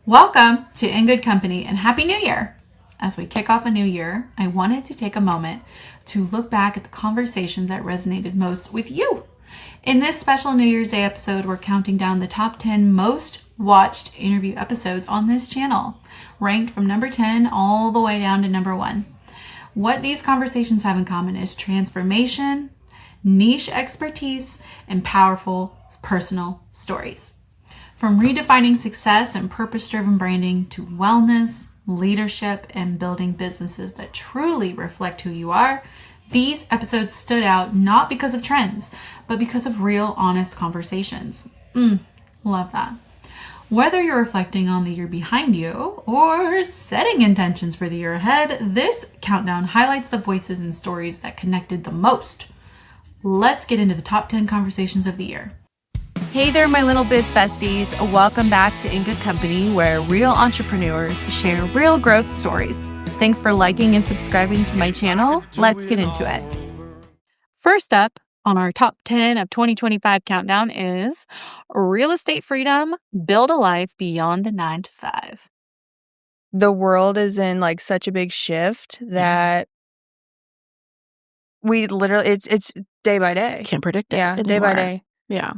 Welcome to In Good Company and Happy New Year! As we kick off a new year, I wanted to take a moment to look back at the conversations that resonated most with you. In this special New Year's Day episode, we're counting down the top 10 most watched interview episodes on this channel, ranked from number 10 all the way down to number 1. What these conversations have in common is transformation, niche expertise, and powerful personal stories. From redefining success and purpose-driven branding to wellness, leadership, and building businesses that truly reflect who you are, these episodes stood out not because of trends, but because of real, honest conversations. Love that. Whether you're reflecting on the year behind you or setting intentions for the year ahead, this countdown highlights the voices and stories that connected the most. Let's get into the top 10 conversations of the year. Hey there, my little biz besties. Welcome back to In Good Company, where real entrepreneurs share real growth stories. Thanks for liking and subscribing to my channel. Let's get into it. First up on our top 10 of 2025 countdown is real estate freedom, build a life beyond the 9 to 5. The world is in like such a big shift that we literally, it's day by day. Can't predict it. Yeah, anymore. day by day. Yeah.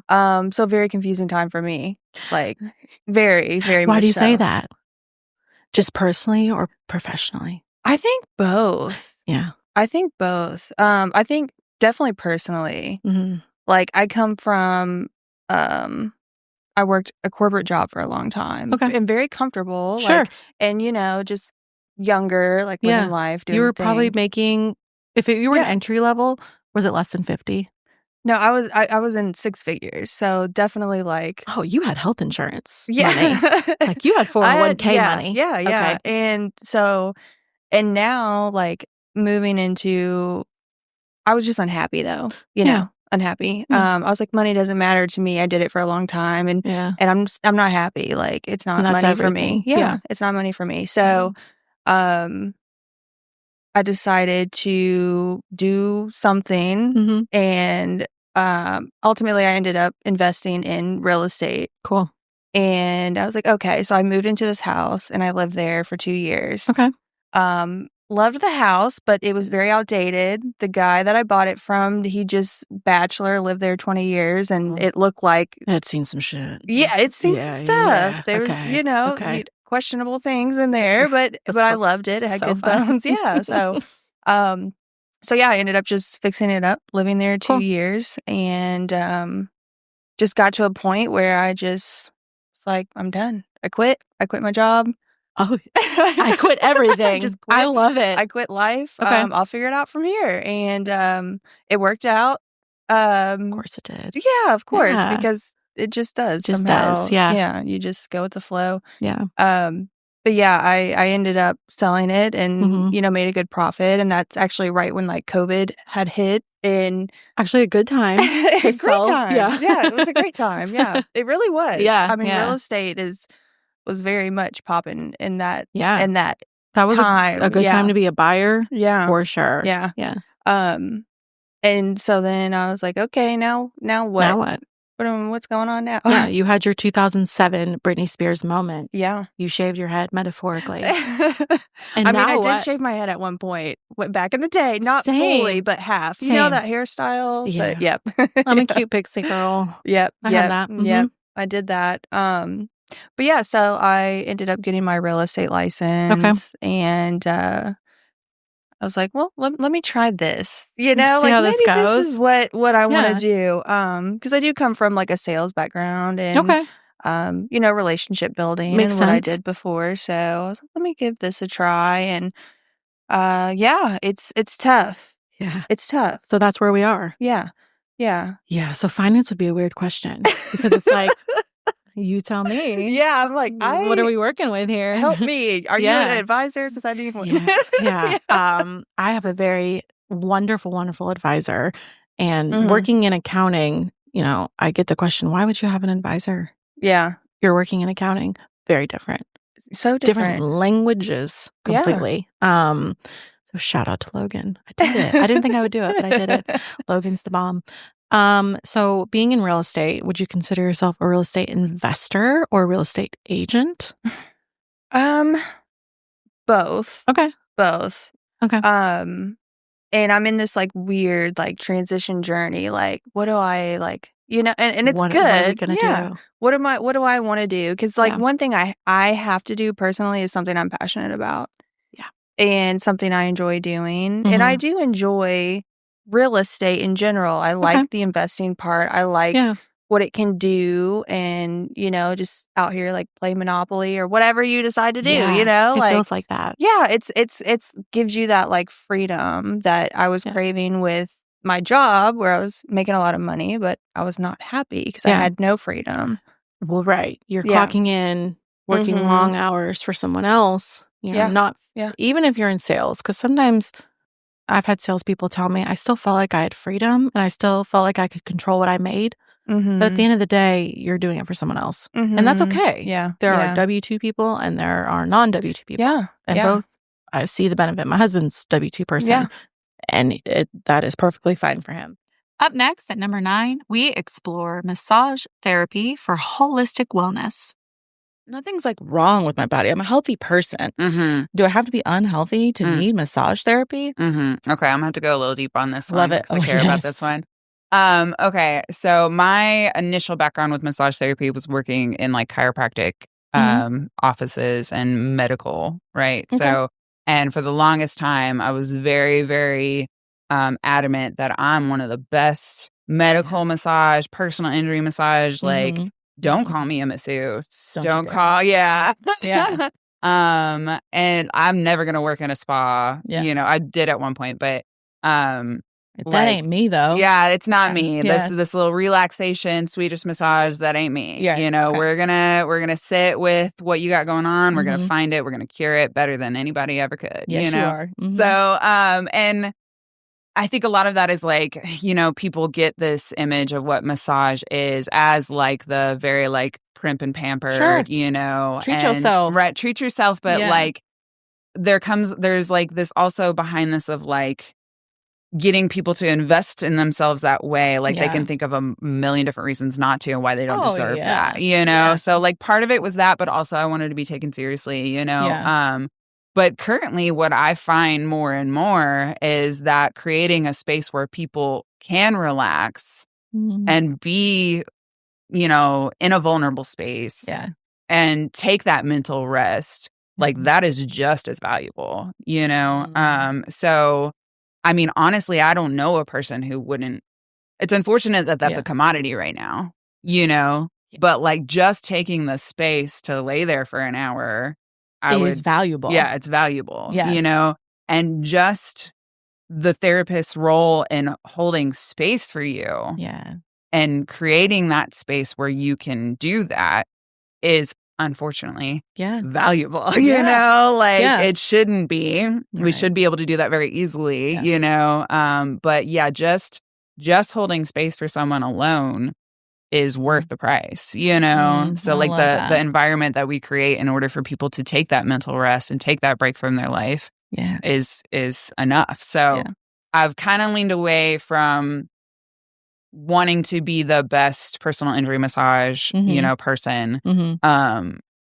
So very confusing time for me. Like very, very much. Why do you so. say that? Just personally or professionally? I think both. Yeah. I think both. I think definitely personally. Mm-hmm. Like I come from, I worked a corporate job for a long time. Okay. And very comfortable. Sure. Like, and just younger, like living life. Doing you were the thing. probably making, if you were an Yeah. entry level, was it less than 50? No, I was in 6 figures, so definitely like Oh, you had health insurance money. yeah, Like you had 401k money. Yeah, Okay. and so and now like moving into, I was just unhappy though, unhappy. Yeah. I was like, money doesn't matter to me. I did it for a long time, and Yeah. I'm not happy. Like it's not And that's money for everything. me. Yeah, Yeah. it's not money for me. So, I decided to do something, Mm-hmm. and ultimately I ended up investing in real estate. Cool. And I was like, okay. So I moved into this house and I lived there for 2 years. Okay. Loved the house, but it was very outdated. The guy that I bought it from, he just bachelor, lived there 20 years, and it looked like I had seen some shit. it's seen some stuff. Yeah. There Okay. was, Okay. questionable things in there, but I loved it. It had So good fun. bones. Yeah. So yeah, I ended up just fixing it up, living there 2 Cool. years, and just got to a point where I just was like, I'm done. I quit my job. Oh, I quit everything. Just quit. I love it. I quit life. Okay. I'll figure it out from here. And it worked out. Of course it did. Yeah, of course, Yeah. because it just does. Just somehow. does, yeah. Yeah, you just go with the flow. Yeah. But yeah, I ended up selling it and, Mhm. Made a good profit. And that's actually right when like COVID had hit. And Actually, a good time. a great sell. time. Yeah. It was a great time. Yeah, it really was. Yeah, I mean, yeah. real estate was very much popping in that Yeah. in that That was time. a good time to be a buyer. Yeah. For sure. Yeah. Yeah. And so then I was like, okay, now what? Now what? What's going on now? Yeah. You had your 2007 Britney Spears moment. Yeah. You shaved your head metaphorically. I mean, I did shave my head at one point, went back in the day, not Same. fully, but half. Same. You know that hairstyle? Yeah. But, yep. I'm a cute pixie girl. Yep. I had that. Mhm. Yep. I did that. But yeah, so I ended up getting my real estate license, and I was like, well, let me try this. See like how maybe this goes. this is what I want Yeah. to do. Because I do come from like a sales background and Okay. relationship building Makes and what I sense. did before. So I was like, let me give this a try. And yeah, it's tough. Yeah. It's tough. So that's where we are. Yeah. Yeah. Yeah. So finance would be a weird question because it's like, you tell me. Yeah. I'm like, what are we working with here? help me. Are you Yeah. an advisor? Because I need one. Yeah. I have a very wonderful, wonderful advisor. And Mhm. working in accounting, I get the question, why would you have an advisor? Yeah. You're working in accounting. Very different. So Different different. languages Yeah. completely. So shout out to Logan. I did it. I didn't think I would do it, but I did it. Logan's the bomb. So being in real estate, would you consider yourself a real estate investor or a real estate agent? Both. Okay. Both. Okay. And I'm in this like weird like transition journey. Like, what do I like? And it's What good. are we gonna do? What do I want to do? Because like Yeah. one thing I have to do personally is something I'm passionate about. Yeah. And something I enjoy doing. And I do enjoy real estate in general. I like the investing part. I like what it can do, and just out here like play Monopoly or whatever you decide to do. It Like feels like that. yeah, it's gives you that like freedom that I was craving with my job, where I was making a lot of money, but I was not happy because I had no freedom. Well, right. You're clocking in, working long hours for someone else. Not even if you're in sales, because sometimes I've had salespeople tell me I still felt like I had freedom and I still felt like I could control what I made. But at the end of the day, you're doing it for someone else. And that's okay. Yeah. There are W-2 people and there are non-W-2 people. Yeah. And both, I see the benefit. My husband's W-2 person. And that is perfectly fine for him. Up next at number 9, we explore massage therapy for holistic wellness. Nothing's like wrong with my body. I'm a healthy person. Do I have to be unhealthy to need massage therapy? Okay, I'm gonna have to go a little deep on this Love one. it. I care about this one. Okay, so my initial background with massage therapy was working in like chiropractic offices and medical, right? Okay. So, and for the longest time, I was very, very adamant that I'm one of the best medical massage, personal injury massage. Like, don't call me a masseuse. Don't call, Yeah. and I'm never gonna work in a spa. Yeah. I did at one point, but that ain't me though. Yeah, it's not me. Yeah. This little relaxation Swedish massage, that ain't me. Yeah. We're gonna sit with what you got going on. We're gonna find it. We're gonna cure it better than anybody ever could. Yes, you are. So and I think a lot of that is like, people get this image of what massage is as like the very like primp and pampered, Treat yourself. Right, treat yourself. But like there's like this also behind this of like getting people to invest in themselves that way. Like they can think of a million different reasons not to and why they don't deserve that, So like part of it was that, but also I wanted to be taken seriously, But currently what I find more and more is that creating a space where people can relax and be, in a vulnerable space and take that mental rest, like that is just as valuable, So, I mean, honestly, I don't know a person who wouldn't. It's unfortunate that that's a commodity right now, but like just taking the space to lay there for an hour is valuable. Yeah, it's valuable, Yes. and just the therapist's role in holding space for you and creating that space where you can do that is unfortunately valuable, it shouldn't be. We should be able to do that very easily, but just holding space for someone alone is worth the price, So like the environment that we create in order for people to take that mental rest and take that break from their life is enough. So I've kind of leaned away from wanting to be the best personal injury massage, person,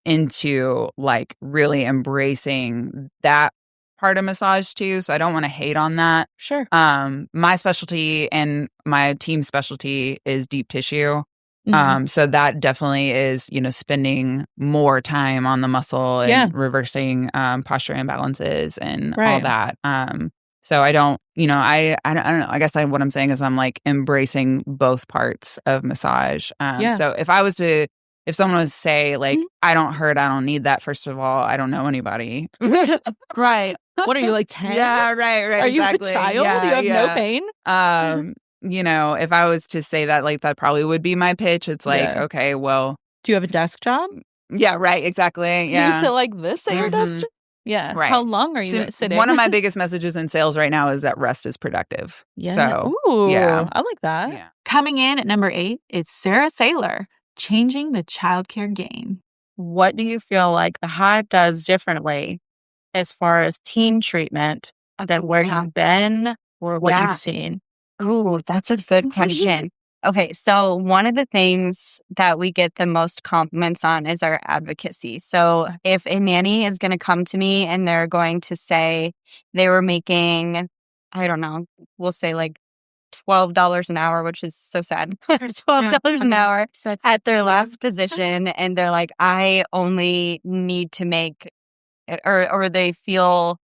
into like really embracing that part of massage too. So I don't want to hate on that. Sure. My specialty and my team's specialty is deep tissue. So that definitely is, spending more time on the muscle and reversing posture imbalances and all that. So I don't, I don't know. I guess what I'm saying is I'm like embracing both parts of massage. So if someone was to say like, I don't hurt, I don't need that. First of all, I don't know anybody. Right. What are you, like 10? Yeah, right. Are exactly. you a child? Yeah, you have no pain? If I was to say that, like, that probably would be my pitch. It's like, okay, well. Do you have a desk job? Yeah, right, exactly. Yeah. Do you sit like this at your desk job? Yeah. Right. How long are you sitting? One of my biggest messages in sales right now is that rest is productive. Yeah. So, ooh, I like that. Yeah. Coming in at number 8 is Sarah Saylor, changing the childcare game. What do you feel like the Hive does differently as far as team treatment than where you've been or what you've seen? Oh, that's a good question. Okay, so one of the things that we get the most compliments on is our advocacy. So if a nanny is going to come to me and they're going to say they were making, I don't know, we'll say like $12 an hour, which is so sad. $12 an hour at their last position. And they're like, I only need to make, or they feel,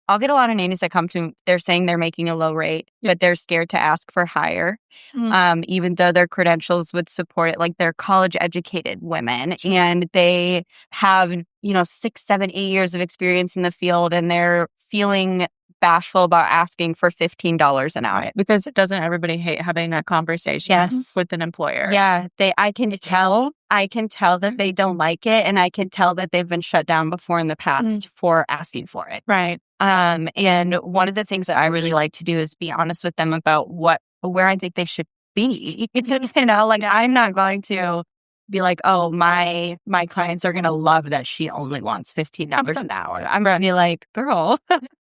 I'll get a lot of nannies that come to, they're saying they're making a low rate, but they're scared to ask for higher, even though their credentials would support it. Like they're college educated women and they have, 6, 7, 8 years of experience in the field and they're feeling bashful about asking for $15 an hour. Because doesn't everybody hate having that conversation with an employer? Yeah, I can tell that they don't like it, and I can tell that they've been shut down before in the past for asking for it. Right. And one of the things that I really like to do is be honest with them about where I think they should be. Like I'm not going to be like, oh, my clients are going to love that she only wants $15 an hour. I'm going to be like, girl,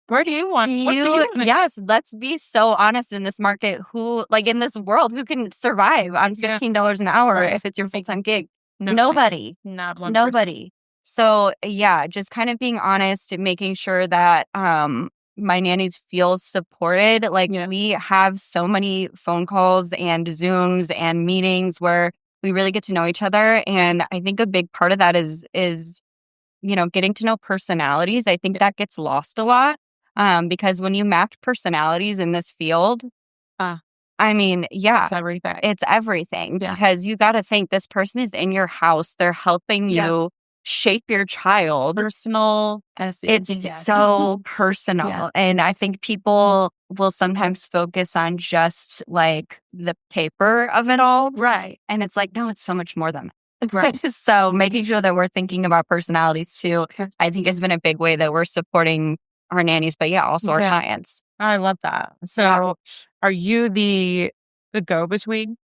where do you want? Yes, let's be so honest in this market. Who, like in this world, who can survive on $15 an hour if it's your full-time gig? Nobody. Not one Nobody. So yeah, just kind of being honest and making sure that my nannies feel supported. Like we have so many phone calls and Zooms and meetings where we really get to know each other. And I think a big part of that is getting to know personalities. I think that gets lost a lot. Because when you match personalities in this field, it's everything. It's everything because you got to think this person is in your house. They're helping you shape your child. Personal. It's so personal. Yeah. And I think people will sometimes focus on just like the paper of it all. Right. And it's like, no, it's so much more than that. Right. So making sure that we're thinking about personalities too, I think has been a big way that we're supporting our nannies, but also our clients. I love that. So are you the go-between?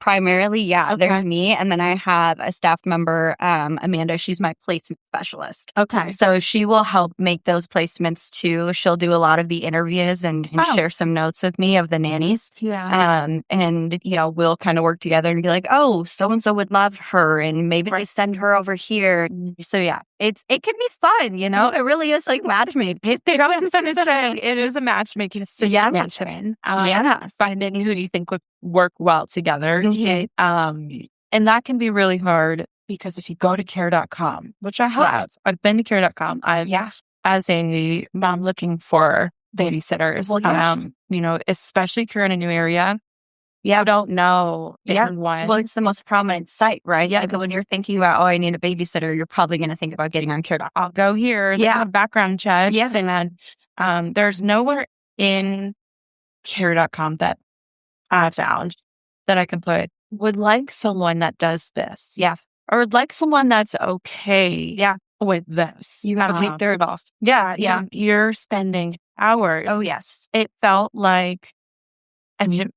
Primarily, there's me. And then I have a staff member, Amanda. She's my placement specialist. Okay. So she will help make those placements too. She'll do a lot of the interviews and share some notes with me of the nannies. Yeah. And, we'll kind of work together and be like, oh, so-and-so would love her. And maybe I send her over here. So it can be fun, It really is like matchmaking. It is a matchmaking situation. Finding who you think would work well together. And that can be really hard because if you go to care.com, which I have, I've been to care.com. As a mom looking for babysitters, especially if you're in a new area. I don't know. Well, it's the most prominent site, right? Yeah. Like when you're thinking about, I need a babysitter, you're probably going to think about getting on care.com. I'll go here. Background checks. Yes. And then there's nowhere in care.com that I found that I can put, would like someone that does this. Yeah. Or would like someone that's okay with this. You have to think through it all. Yeah. You're spending hours. Oh, yes. It felt like,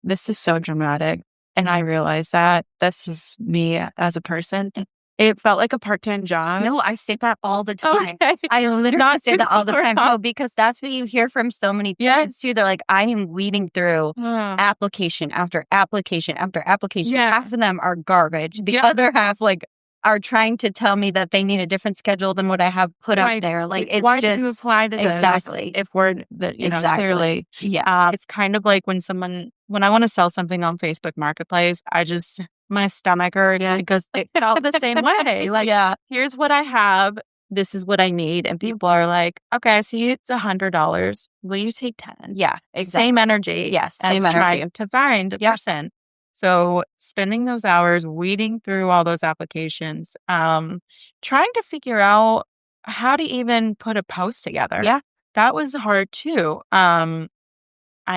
this is so dramatic. And I realize that this is me as a person. It felt like a part-time job. No, I say that all the time. Okay. I literally say that all the time. No, because that's what you hear from so many parents too. They're like, I am weeding through application after application after application. Half of them are garbage. The other half are trying to tell me that they need a different schedule than what I have put up there. Like it's why just do you apply to this? Exactly. If we're clearly, it's kind of like when I want to sell something on Facebook Marketplace, my stomach hurts because it felt the same way. Here's what I have. This is what I need. And people are like, okay, I see it's $100. Will you take 10? Yeah, exactly. Same energy. Yes, same energy. Trying to find a person. So spending those hours weeding through all those applications, trying to figure out how to even put a post together. Yeah. That was hard too. I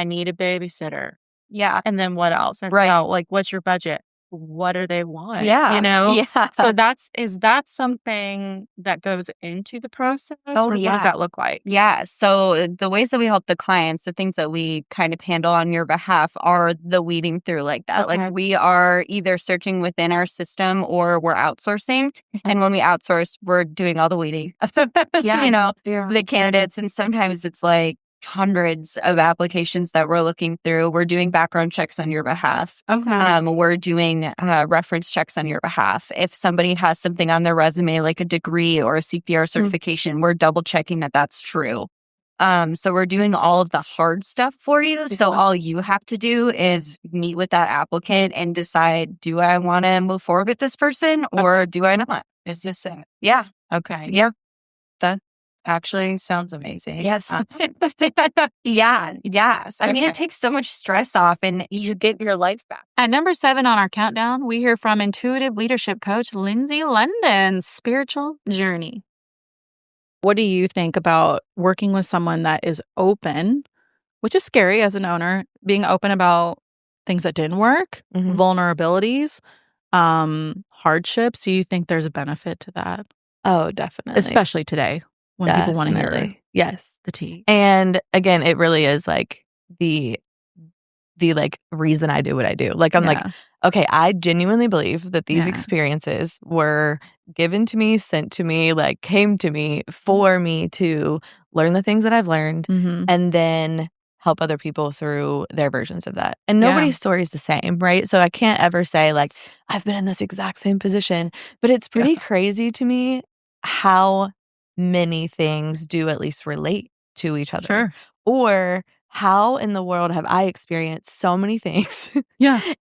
need a babysitter. Yeah. And then what else? Right. What's your budget? What do they want? Yeah. Yeah. So is that something that goes into the process? Oh, or yeah. What does that look like? Yeah. So the ways that we help the clients, the things that we kind of handle on your behalf are the weeding through like that. Okay. Like we are either searching within our system or we're outsourcing. And when we outsource, we're doing all the weeding. The candidates. And sometimes it's like hundreds of applications that we're looking through. We're doing background checks on your behalf. Okay. We're doing reference checks on your behalf. If somebody has something on their resume, like a degree or a CPR certification, we're double checking that that's true. So we're doing all of the hard stuff for you. So all you have to do is meet with that applicant and decide, do I want to move forward with this person or do I not? Is this it? Yeah. Okay. Yeah. That actually sounds amazing. Yes. Yeah. Yes. I mean, it takes so much stress off and you get your life back. At number 7 on our countdown, we hear from intuitive leadership coach Lindsay London's spiritual journey. What do you think about working with someone that is open, which is scary as an owner, being open about things that didn't work, vulnerabilities, hardships? Do you think there's a benefit to that? Oh, definitely. Especially today when people want to hear the tea. And again, it really is like the like reason I do what I do. Like, I'm like, okay, I genuinely believe that these experiences were given to me, sent to me, like came to me for me to learn the things that I've learned and then help other people through their versions of that. And nobody's story is the same, right? So I can't ever say like, I've been in this exact same position, but it's pretty crazy to me how many things do at least relate to each other. Sure. Or how in the world have I experienced so many things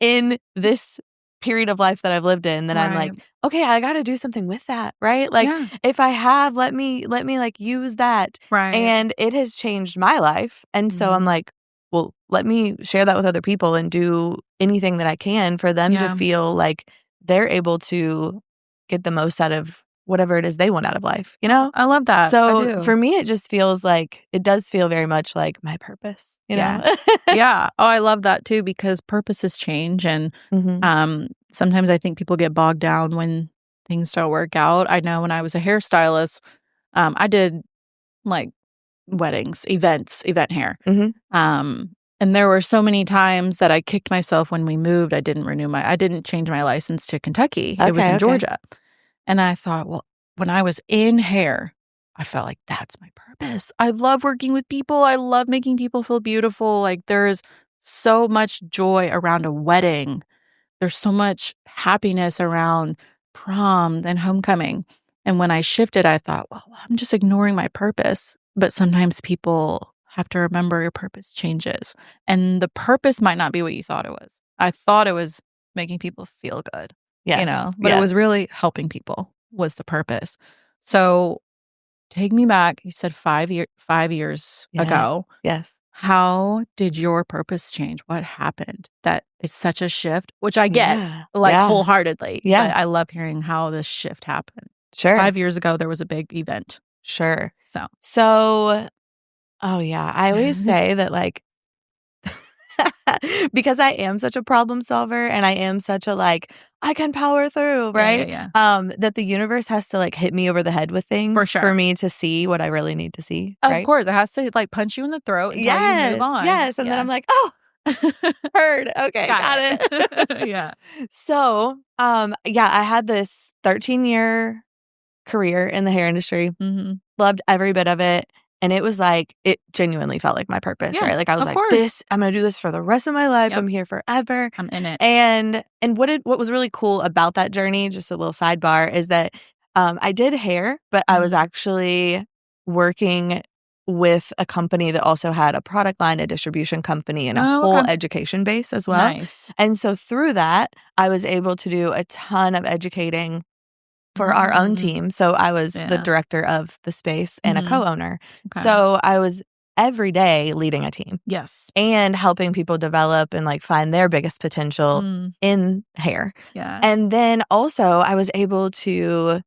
in this period of life that I've lived in that I'm like, okay, I got to do something with that, right? Like if I have, let me like use that. Right. And it has changed my life. And so I'm like, well, let me share that with other people and do anything that I can for them to feel like they're able to get the most out of whatever it is they want out of life, you know? I love that. So for me, it just feels like, it does feel very much like my purpose, you know? Yeah. Oh, I love that too, because purposes change. And sometimes I think people get bogged down when things don't work out. I know when I was a hairstylist, I did like weddings, event hair. And there were so many times that I kicked myself when we moved. I didn't change my license to Kentucky. It was in Georgia. And I thought, well, when I was in hair, I felt like that's my purpose. I love working with people. I love making people feel beautiful. Like there is so much joy around a wedding. There's so much happiness around prom and homecoming. And when I shifted, I thought, well, I'm just ignoring my purpose. But sometimes people have to remember your purpose changes. And the purpose might not be what you thought it was. I thought it was making people feel good. You know, but it was really helping people was the purpose. So take me back. You said 5 years ago. Yes. How did your purpose change? What happened? That is such a shift, which I get wholeheartedly. Yeah. But I love hearing how this shift happened. Sure. 5 years ago, there was a big event. Sure. So, oh yeah. I always say that like, because I am such a problem solver and I am such a like, I can power through, right? That the universe has to like hit me over the head with things for me to see what I really need to see. Of course, it has to like punch you in the throat and tell you to move on. Yes. And then I'm like, oh, heard. Okay, got it. So, I had this 13-year career in the hair industry. Loved every bit of it. And it was like, it genuinely felt like my purpose, right? Like I was like, I'm going to do this for the rest of my life. I'm here forever. I'm in it. And what was really cool about that journey, just a little sidebar, is that I did hair, but I was actually working with a company that also had a product line, a distribution company, and a whole education base as well. Nice. And so through that, I was able to do a ton of educating for our own team. So I was the director of the space and a co-owner. So I was every day leading a team. Yes. And helping people develop and like find their biggest potential in hair. Yeah. And then also I was able to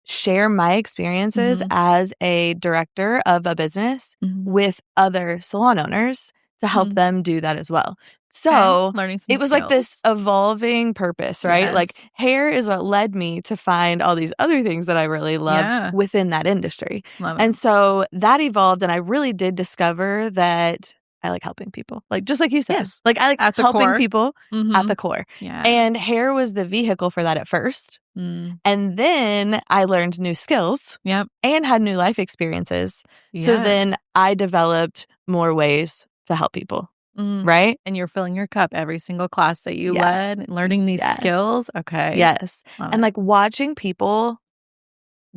share my experiences as a director of a business with other salon owners to help them do that as well. So learning some it was like this evolving purpose, right? Like hair is what led me to find all these other things that I really loved within that industry. And so that evolved, and I really did discover that I like helping people. Like just like you said. Like I like helping people at the core. And hair was the vehicle for that at first. And then I learned new skills and had new life experiences. So then I developed more ways to help people. Right? And you're filling your cup every single class that you led and learning these skills. Okay. Yes. Love and it. like watching people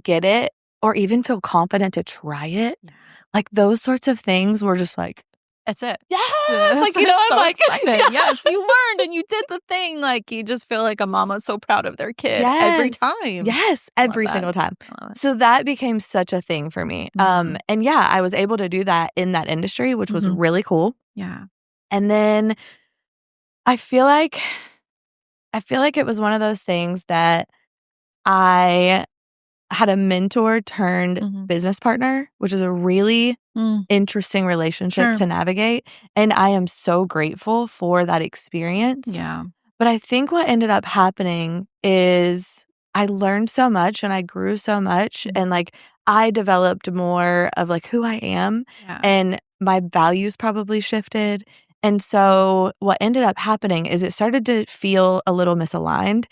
get it or even feel confident to try it. Like those sorts of things were just like, that's it. Yes. Like, I'm so like, excited. Yes, you learned and you did the thing. Like you just feel like a mama's so proud of their kid every time. Yes, every single time. So that became such a thing for me. And I was able to do that in that industry, which was really cool. Yeah. And then I feel like it was one of those things that I had a mentor turned business partner, which is a really interesting relationship to navigate. And I am so grateful for that experience. Yeah. But I think what ended up happening is I learned so much and I grew so much and like I developed more of like who I am and my values probably shifted. And so what ended up happening is it started to feel a little misaligned.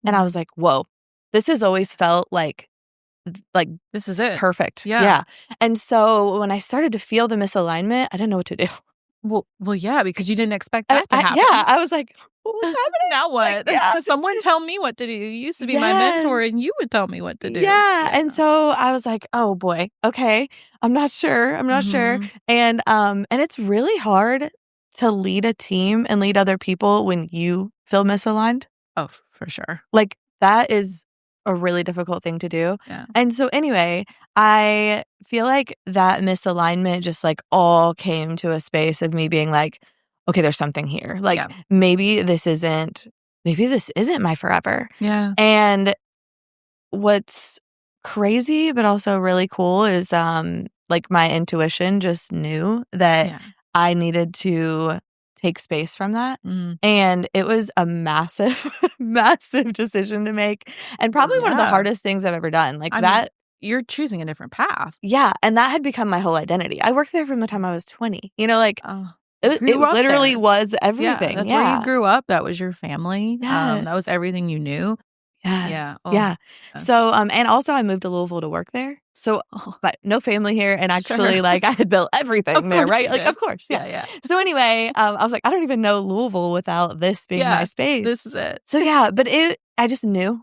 And I was like, whoa, this has always felt like this is it. Perfect. Yeah. And so when I started to feel the misalignment, I didn't know what to do. Well, yeah, because you didn't expect that to happen. I was like, what was happening? Now what? Like, Someone tell me what to do. You used to be my mentor and you would tell me what to do. Yeah. And so I was like, oh boy, okay. I'm not sure. And it's really hard to lead a team and lead other people when you feel misaligned. Oh, for sure. Like that is a really difficult thing to do. Yeah. And so anyway, I feel like that misalignment just like all came to a space of me being like, okay, there's something here. Like maybe this isn't my forever. Yeah. And what's crazy but also really cool is like my intuition just knew that I needed to take space from that. And it was a massive, massive decision to make. And probably one of the hardest things I've ever done. Like you're choosing a different path. Yeah. And that had become my whole identity. I worked there from the time I was 20. You know, like it literally was everything. Yeah, that's where you grew up. That was your family. Yeah. That was everything you knew. Yes. Yeah. Oh. Yeah. So, and also I moved to Louisville to work there. So, but no family here. And actually, like, I had built everything there, right? Like, of course. Yeah. So anyway, I was like, I don't even know Louisville without this being my space. This is it. So yeah, but I just knew.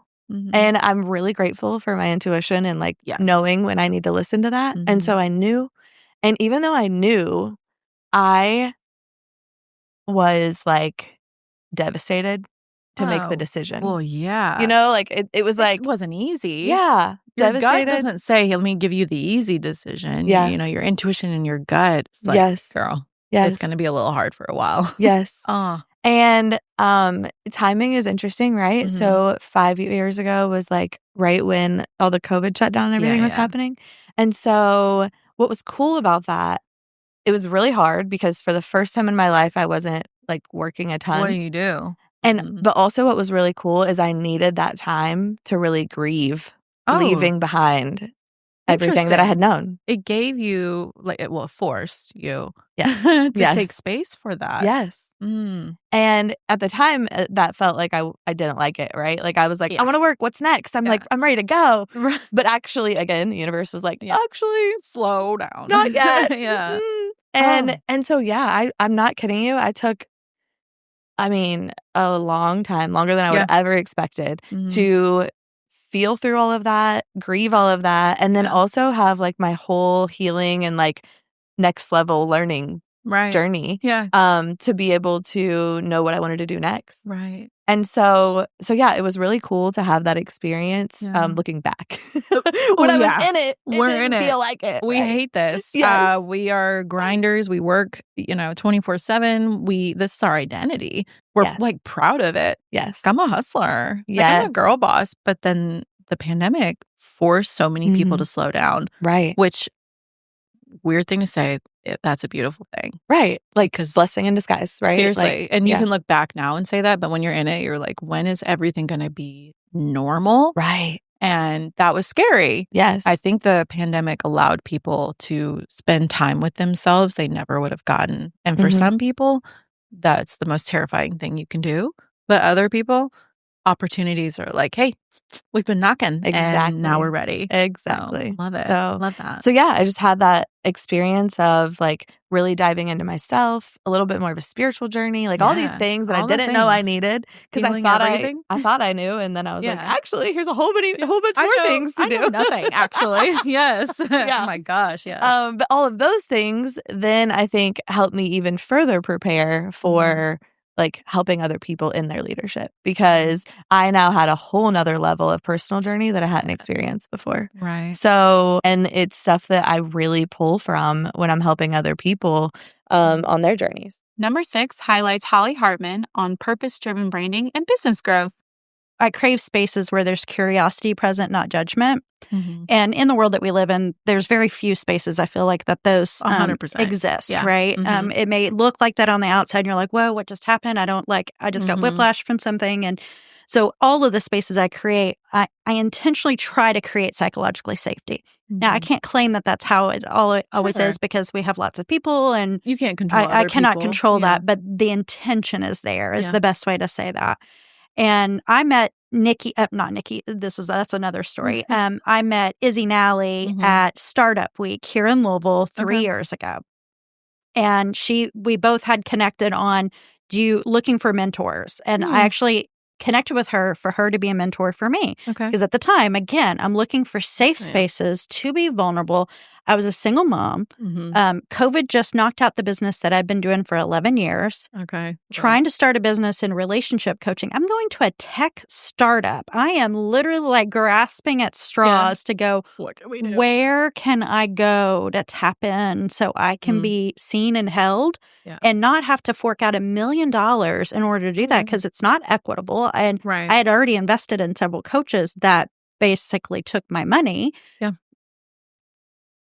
And I'm really grateful for my intuition and like knowing when I need to listen to that. And so I knew. And even though I knew, I was like devastated to make the decision. Well, yeah. You know, like it was like. It wasn't easy. Yeah. Your devastated. gut doesn't say, hey, let me give you the easy decision. Yeah. You know, your intuition and your gut. It's like, yes. Girl. Yes. It's going to be a little hard for a while. Yes. Oh. And timing is interesting, right? So 5 years ago was like right when all the COVID shutdown and everything was happening. And so what was cool about that, it was really hard because for the first time in my life, I wasn't like working a ton. What do you do? And but also what was really cool is I needed that time to really grieve leaving behind everything that I had known. It gave you it forced you to take space for that. Yes. And at the time that felt like I didn't like it, right? Like I was like, I want to work. What's next? I'm like, I'm ready to go. But actually, again, the universe was like, actually, slow down. Not yet. Yeah. And so, I'm not kidding you. I took, a long time, longer than I would have ever expected to feel through all of that, grieve all of that, and then also have like my whole healing and like next level learning journey. Yeah. To be able to know what I wanted to do next. Right. And so it was really cool to have that experience. Looking back, when I was in it, we're in it. Feel like it. We hate this. Yeah. We are grinders. We work, 24/7. This is our identity. We're like proud of it. Yes, I'm a hustler. Yes, like, I'm a girl boss. But then the pandemic forced so many people to slow down. Right. Which, weird thing to say, that's a beautiful thing. Right. Like, because blessing in disguise, right? Seriously. And you can look back now and say that, but when you're in it, you're like, when is everything going to be normal? Right. And that was scary. Yes. I think the pandemic allowed people to spend time with themselves they never would have gotten. And for some people, that's the most terrifying thing you can do. But other people, opportunities are like, hey, we've been knocking and now we're ready. Exactly. So, love it. Love that. So yeah, I just had that experience of like really diving into myself, a little bit more of a spiritual journey, like all these things that I didn't know I needed because I thought I knew, and then I was like, actually, here's a whole bunch more things to do. I know nothing, actually. Yes. Yeah. Oh my gosh. Yeah. But all of those things then I think helped me even further prepare for like helping other people in their leadership, because I now had a whole nother level of personal journey that I hadn't experienced before. Right. So, and it's stuff that I really pull from when I'm helping other people on their journeys. Number 6 highlights Holly Hartman on purpose-driven branding and business growth. I crave spaces where there's curiosity present, not judgment. Mm-hmm. And in the world that we live in, there's very few spaces I feel like that those 100% exist, right? Mm-hmm. It may look like that on the outside and you're like, whoa, what just happened? I just got whiplash from something. And so all of the spaces I create, I intentionally try to create psychologically safety. Mm-hmm. Now, I can't claim that that's how it always is, because we have lots of people and you can't control I cannot control that, but the intention is there is the best way to say that. And I met not Nikki, that's another story. I met Izzy Nally at Startup Week here in Louisville 3 years ago. And we both had connected on looking for mentors. And I actually connected with her for her to be a mentor for me. Okay. Because at the time, again, I'm looking for safe spaces to be vulnerable. I was a single mom. COVID just knocked out the business that I've been doing for 11 years. Okay. Trying to start a business in relationship coaching. I'm going to a tech startup. I am literally like grasping at straws to go, what can we do? Where can I go to tap in so I can be seen and held and not have to fork out $1 million in order to do that, because it's not equitable. And I had already invested in several coaches that basically took my money. Yeah.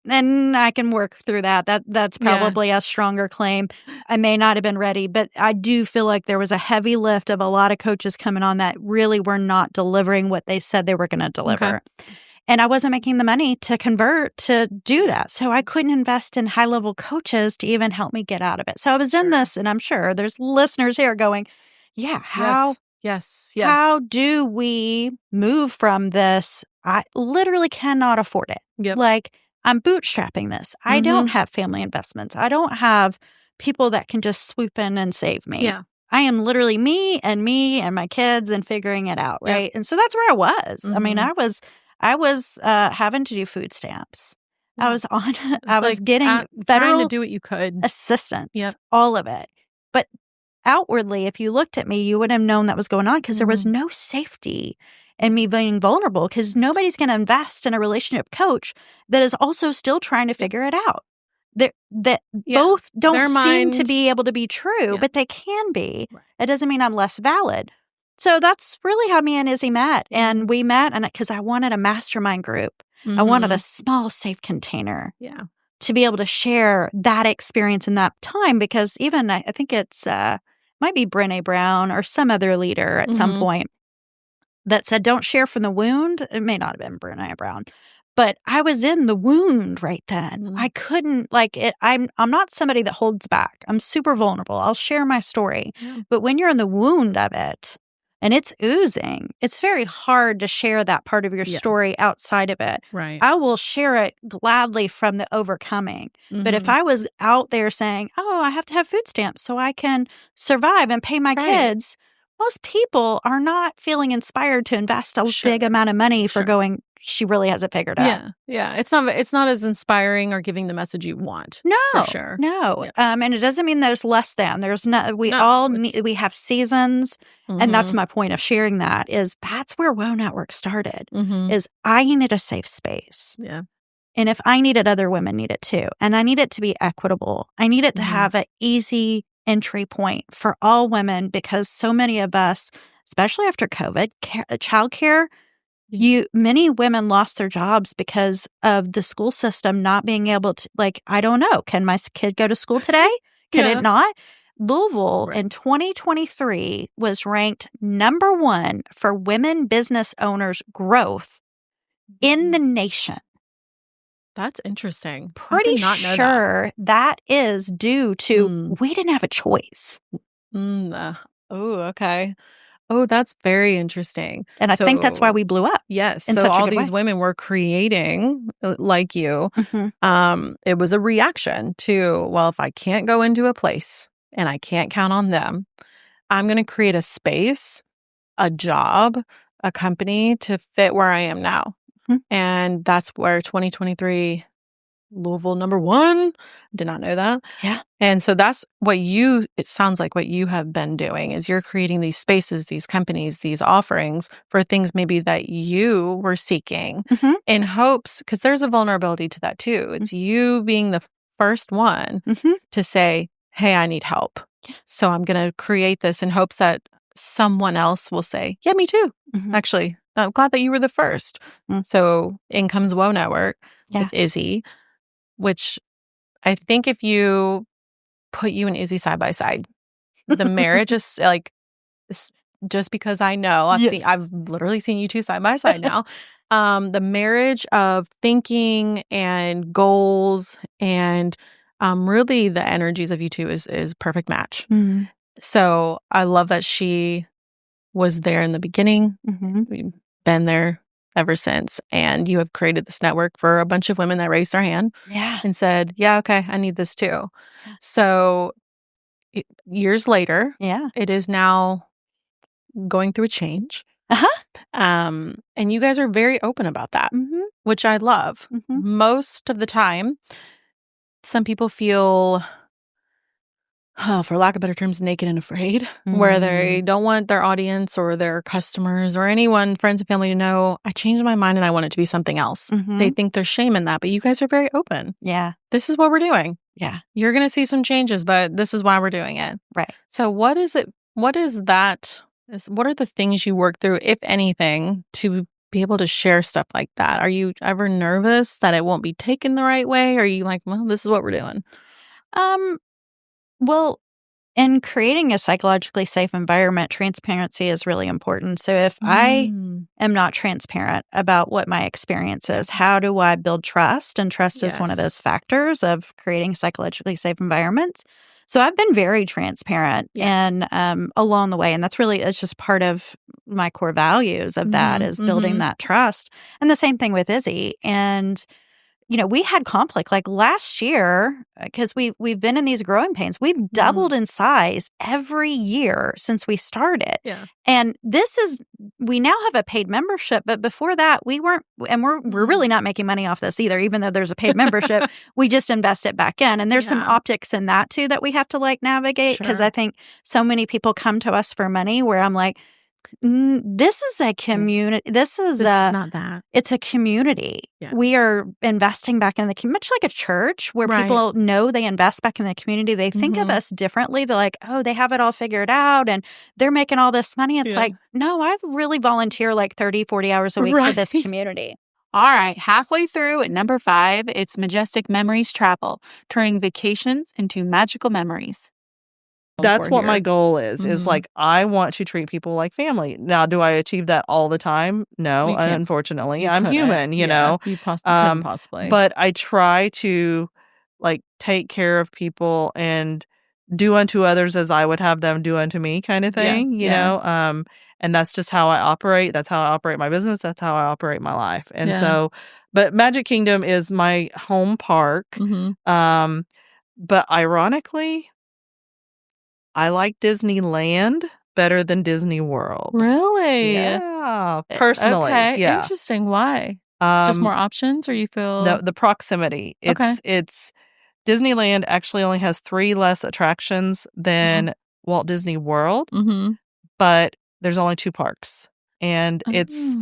And I can work through that. That's probably a stronger claim. I may not have been ready, but I do feel like there was a heavy lift of a lot of coaches coming on that really were not delivering what they said they were going to deliver. Okay. And I wasn't making the money to convert to do that. So I couldn't invest in high-level coaches to even help me get out of it. So I was in this, and I'm sure there's listeners here going, how do we move from this? I literally cannot afford it. Yep. Like, I'm bootstrapping this. I don't have family investments. I don't have people that can just swoop in and save me. Yeah. I am literally me and my kids and figuring it out, right? Yep. And so that's where I was. I mean, I was having to do food stamps. I was getting federal trying to do what you could. Assistance, all of it. But outwardly, if you looked at me, you would have known that was going on, because there was no safety and me being vulnerable, because nobody's going to invest in a relationship coach that is also still trying to figure it out. Both don't seem to be able to be true, but they can be. Right. It doesn't mean I'm less valid. So that's really how me and Izzy met. And we met because I wanted a mastermind group. I wanted a small, safe container to be able to share that experience in that time, because even I think it's might be Brené Brown or some other leader at some point that said, don't share from the wound. It may not have been Brené Brown, but I was in the wound right then. I couldn't I'm not somebody that holds back. I'm super vulnerable. I'll share my story. Yeah. But when you're in the wound of it and it's oozing, it's very hard to share that part of your story outside of it. Right. I will share it gladly from the overcoming. But if I was out there saying, oh, I have to have food stamps so I can survive and pay my kids, most people are not feeling inspired to invest a big amount of money for going, she really hasn't figured out. Yeah. Yeah. It's not as inspiring or giving the message you want. No. For sure. No. Yeah. And it doesn't mean there's less than. There's not, we have seasons. And that's my point of sharing that, is that's where Woe Network started, is I needed a safe space. Yeah. And if I need it, other women need it too. And I need it to be equitable. I need it to have an easy entry point for all women, because so many of us, especially after COVID, childcare, many women lost their jobs because of the school system not being able to, I don't know, can my kid go to school today? Can it not? Louisville in 2023 was ranked number 1 for women business owners growth in the nation. That's interesting. Pretty sure that is due to we didn't have a choice. Oh, okay. Oh, that's very interesting. And I think that's why we blew up. Yes. In So such a all good these way. women were creating, like you. It was a reaction to, well, if I can't go into a place and I can't count on them, I'm going to create a space, a job, a company to fit where I am now. And that's where 2023 Louisville #1. Did not know that. Yeah. And so that's what it sounds like what you have been doing is you're creating these spaces, these companies, these offerings for things maybe that you were seeking in hopes, because there's a vulnerability to that too. It's you being the first one to say, hey, I need help. So I'm going to create this in hopes that someone else will say, yeah, me too. Actually, I'm glad that you were the first. So in comes Woe Network with Izzy, which I think if you put you and Izzy side by side, the marriage is like, just because I know, I've literally seen you two side by side now. The marriage of thinking and goals and really the energies of you two is perfect match. So I love that she was there in the beginning. We've been there ever since. And you have created this network for a bunch of women that raised their hand and said, yeah, okay, I need this too. So years later, it is now going through a change. And you guys are very open about that, which I love. Most of the time, some people feel, for lack of better terms, naked and afraid, where they don't want their audience or their customers or anyone, friends and family to know, I changed my mind and I want it to be something else. They think there's shame in that, but you guys are very open. Yeah. This is what we're doing. Yeah. You're going to see some changes, but this is why we're doing it. Right. So what is it? What is that? What are the things you work through, if anything, to be able to share stuff like that? Are you ever nervous that it won't be taken the right way? Or are you like, well, this is what we're doing? Well, in creating a psychologically safe environment, transparency is really important. So if I am not transparent about what my experience is, how do I build trust? And trust is one of those factors of creating psychologically safe environments. So I've been very transparent and along the way. And it's just part of my core values of that is building that trust. And the same thing with Izzy. And we had conflict like last year because we've been in these growing pains. We've doubled in size every year since we started. Yeah. And we now have a paid membership, but before that we weren't, and we're really not making money off this either, even though there's a paid membership. We just invest it back in. And there's some optics in that too that we have to navigate because I think so many people come to us for money where I'm like, this is a community. This is not that. It's a community. Yeah. We are investing back in the community, much like a church where people know they invest back in the community. They think of us differently. They're like, oh, they have it all figured out and they're making all this money. It's like, no, I really volunteer 30, 40 hours a week for this community. All right, halfway through at number 5, it's Majestic Memories Travel, turning vacations into magical memories. That's what my goal is I want to treat people like family. Now, do I achieve that all the time? No, unfortunately. I'm human, you know. You couldn't possibly. But I try to take care of people and do unto others as I would have them do unto me kind of thing, you know. And that's just how I operate. That's how I operate my business. That's how I operate my life. And so, but Magic Kingdom is my home park. But ironically, I like Disneyland better than Disney World. Really? Yeah. Personally. Okay. Yeah. Interesting. Why? Just more options, or you feel the proximity. It's Disneyland actually only has 3 less attractions than Walt Disney World, but there's only 2 parks. And it's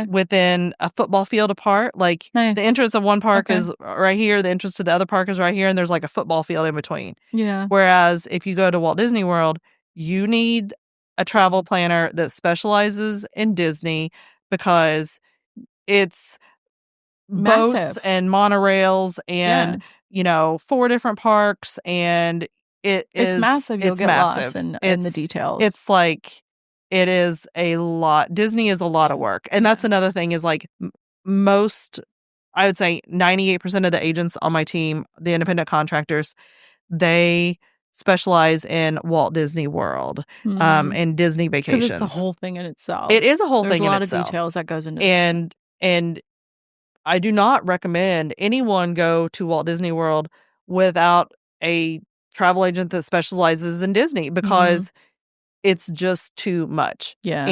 within a football field apart. The entrance of one park is right here, the entrance to the other park is right here, and there's a football field in between. Yeah. Whereas if you go to Walt Disney World, you need a travel planner that specializes in Disney because it's massive. Boats and monorails and 4 different parks, and it's massive. You'll get lost in the details. It's it is a lot. Disney is a lot of work. And that's another thing is most, I would say 98% of the agents on my team, the independent contractors, they specialize in Walt Disney World, and Disney vacations. Because it's a whole thing in itself. It is a whole There's thing a in lot itself. of details that goes into and I do not recommend anyone go to Walt Disney World without a travel agent that specializes in Disney, because it's just too much. Yeah.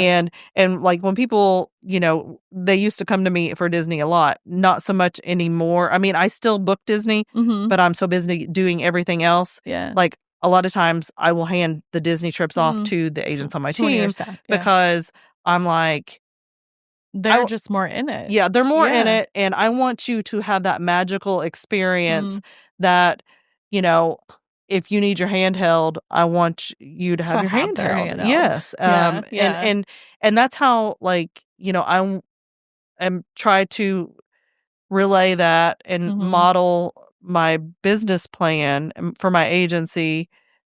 And like when people, they used to come to me for Disney a lot, not so much anymore. I mean, I still book Disney, but I'm so busy doing everything else. Yeah. Like a lot of times I will hand the Disney trips off to the agents on my team because I'm like, they're just more in it. Yeah, they're more in it. And I want you to have that magical experience that, if you need your hand held, I want you to have your hand held. Yes. And that's how, I am try to relay that and model my business plan for my agency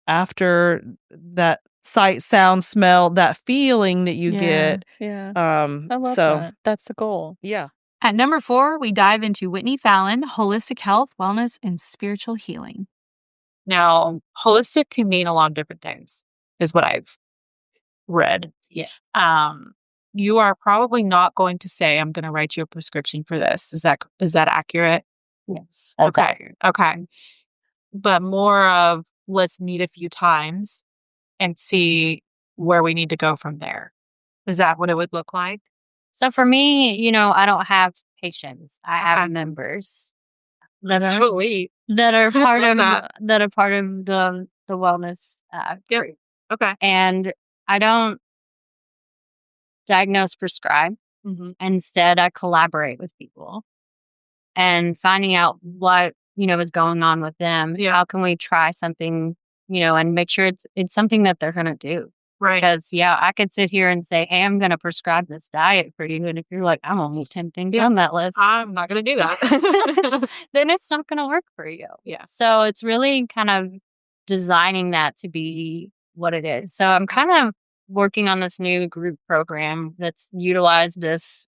after that sight, sound, smell, that feeling that you get. Yeah. I love that. That's the goal. Yeah. At number 4, we dive into Whitney Fallon, holistic health, wellness, and spiritual healing. Now, holistic can mean a lot of different things, is what I've read. Yeah. You are probably not going to say, I'm going to write you a prescription for this. Is that accurate? Yes. Okay. Okay. But more of, let's meet a few times and see where we need to go from there. Is that what it would look like? So for me, I don't have patients. I have members that are part of the wellness group. Okay. And I don't diagnose, prescribe. Instead, I collaborate with people and finding out what is going on with them. Yeah. How can we try something, and make sure it's something that they're going to do. Right. Because, I could sit here and say, hey, I'm going to prescribe this diet for you. And if you're like, I'm only 10 things on that list, I'm not going to do that. then it's not going to work for you. Yeah. So it's really kind of designing that to be what it is. So I'm kind of working on this new group program that's utilized this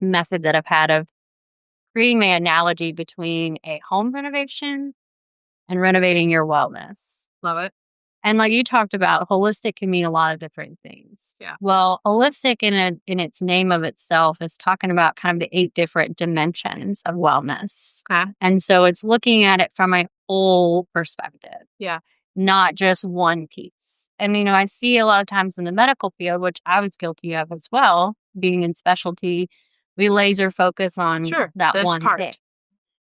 method that I've had of creating the analogy between a home renovation and renovating your wellness. Love it. And like you talked about, holistic can mean a lot of different things. Yeah. Well, holistic in its name of itself is talking about kind of the 8 different dimensions of wellness. Okay. And so it's looking at it from a whole perspective. Yeah. Not just one piece. And, I see a lot of times in the medical field, which I was guilty of as well, being in specialty, we laser focus on that one part. thing.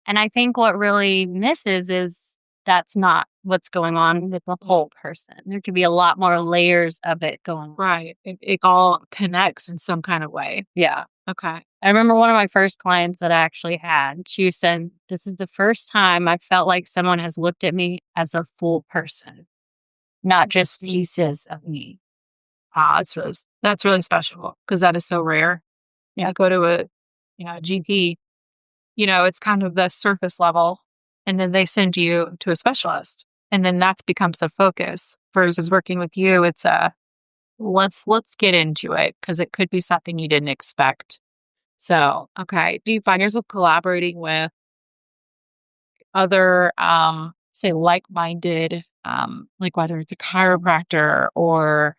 And I think what really misses is that's not what's going on with the whole person. There could be a lot more layers of it going on. Right. It all connects in some kind of way. Yeah. Okay. I remember one of my first clients that I actually had, she said, this is the first time I felt like someone has looked at me as a full person, not just pieces of me. That's really special because that is so rare. Yeah. You go to a GP, it's kind of the surface level. And then they send you to a specialist. And then that becomes a focus versus working with you. It's let's get into it because it could be something you didn't expect. So, okay. Do you find yourself collaborating with other, say, like-minded, like whether it's a chiropractor or,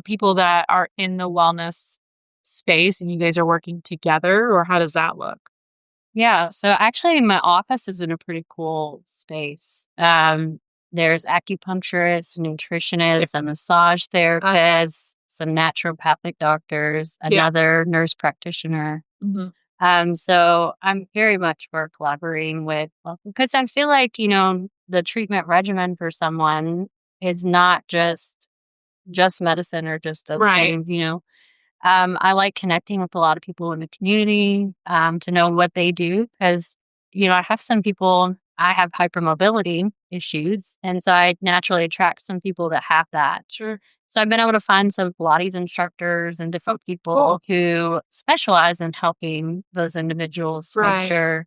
people that are in the wellness space and you guys are working together, or how does that look? Yeah. So actually my office is in a pretty cool space. There's acupuncturists, nutritionists, a massage therapist, some naturopathic doctors, another nurse practitioner. So I'm very much for collaborating with, because I feel like, the treatment regimen for someone is not just medicine or just those things, I like connecting with a lot of people in the community to know what they do because, I have some people, I have hypermobility issues. And so I naturally attract some people that have that. Sure. So I've been able to find some Pilates instructors and different people who specialize in helping those individuals to make sure,